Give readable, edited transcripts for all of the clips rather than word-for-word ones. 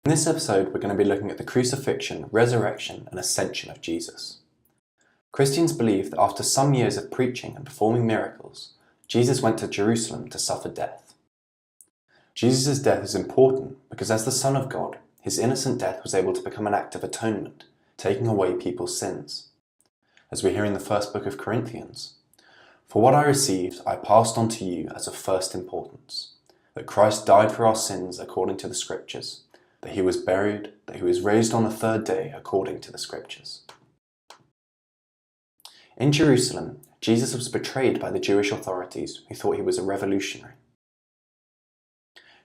In this episode, we're going to be looking at the crucifixion, resurrection, and ascension of Jesus. Christians believe that after some years of preaching and performing miracles, Jesus went to Jerusalem to suffer death. Jesus' death is important because as the Son of God, his innocent death was able to become an act of atonement, taking away people's sins. As we hear in the first book of Corinthians, "For what I received, I passed on to you as of first importance, that Christ died for our sins according to the Scriptures, that he was buried, that he was raised on the third day according to the Scriptures." In Jerusalem, Jesus was betrayed by the Jewish authorities who thought he was a revolutionary.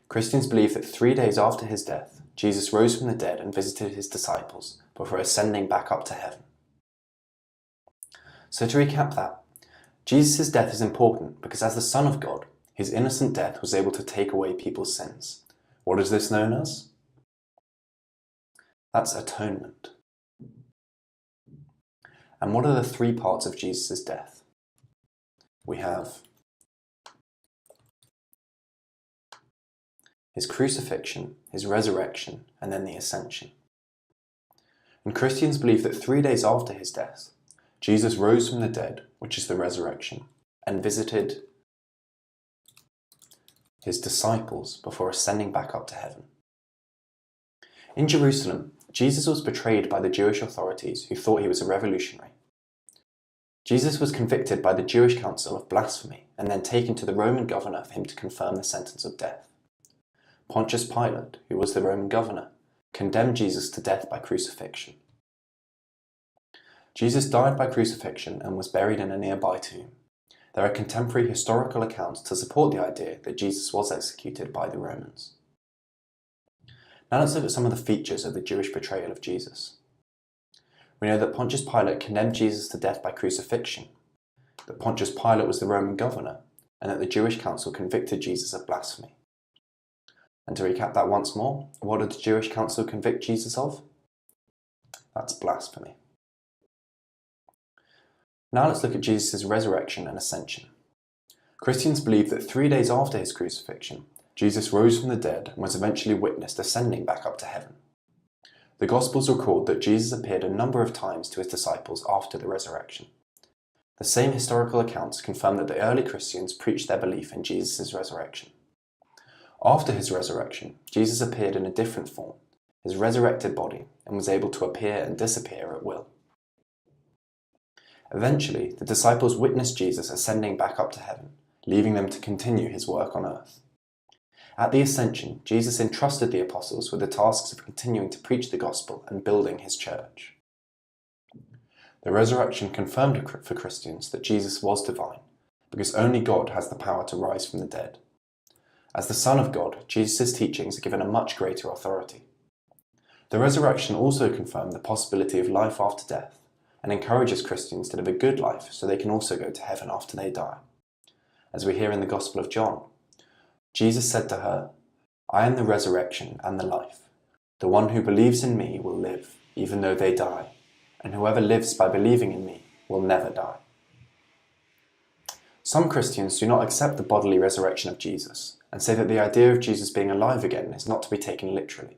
Christians believe that 3 days after his death, Jesus rose from the dead and visited his disciples before ascending back up to heaven. So to recap that, Jesus' death is important because as the Son of God, his innocent death was able to take away people's sins. What is this known as? That's atonement. And what are the three parts of Jesus' death? We have his crucifixion, his resurrection, and then the ascension. And Christians believe that 3 days after his death, Jesus rose from the dead, which is the resurrection, and visited his disciples before ascending back up to heaven. In Jerusalem, Jesus was betrayed by the Jewish authorities who thought he was a revolutionary. Jesus was convicted by the Jewish council of blasphemy and then taken to the Roman governor for him to confirm the sentence of death. Pontius Pilate, who was the Roman governor, condemned Jesus to death by crucifixion. Jesus died by crucifixion and was buried in a nearby tomb. There are contemporary historical accounts to support the idea that Jesus was executed by the Romans. Now let's look at some of the features of the Jewish portrayal of Jesus. We know that Pontius Pilate condemned Jesus to death by crucifixion, that Pontius Pilate was the Roman governor, and that the Jewish council convicted Jesus of blasphemy. And to recap that once more, what did the Jewish council convict Jesus of? That's blasphemy. Now let's look at Jesus' resurrection and ascension. Christians believe that 3 days after his crucifixion, Jesus rose from the dead and was eventually witnessed ascending back up to heaven. The Gospels record that Jesus appeared a number of times to his disciples after the resurrection. The same historical accounts confirm that the early Christians preached their belief in Jesus' resurrection. After his resurrection, Jesus appeared in a different form, his resurrected body, and was able to appear and disappear at will. Eventually, the disciples witnessed Jesus ascending back up to heaven, leaving them to continue his work on earth. At the Ascension, Jesus entrusted the apostles with the tasks of continuing to preach the gospel and building his church. The resurrection confirmed for Christians that Jesus was divine, because only God has the power to rise from the dead. As the Son of God, Jesus' teachings are given a much greater authority. The resurrection also confirmed the possibility of life after death, and encourages Christians to live a good life so they can also go to heaven after they die. As we hear in the Gospel of John, Jesus said to her, "I am the resurrection and the life. The one who believes in me will live, even though they die, and whoever lives by believing in me will never die." Some Christians do not accept the bodily resurrection of Jesus and say that the idea of Jesus being alive again is not to be taken literally.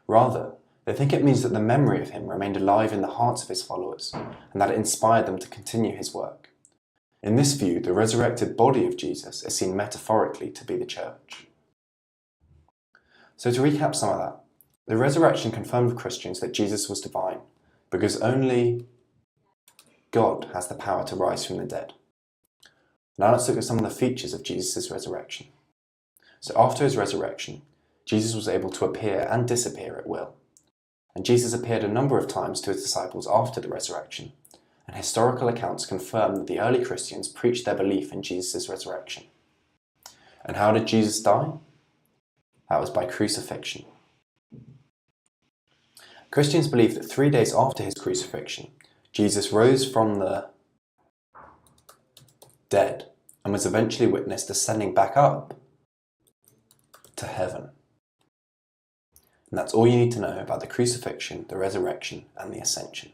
Rather, they think it means that the memory of him remained alive in the hearts of his followers and that it inspired them to continue his work. In this view, the resurrected body of Jesus is seen metaphorically to be the church. So to recap some of that, the resurrection confirmed for Christians that Jesus was divine, because only God has the power to rise from the dead. Now let's look at some of the features of Jesus' resurrection. So after his resurrection, Jesus was able to appear and disappear at will. And Jesus appeared a number of times to his disciples after the resurrection, and historical accounts confirm that the early Christians preached their belief in Jesus' resurrection. And how did Jesus die? That was by crucifixion. Christians believe that 3 days after his crucifixion, Jesus rose from the dead and was eventually witnessed ascending back up to heaven. And that's all you need to know about the crucifixion, the resurrection, and the ascension.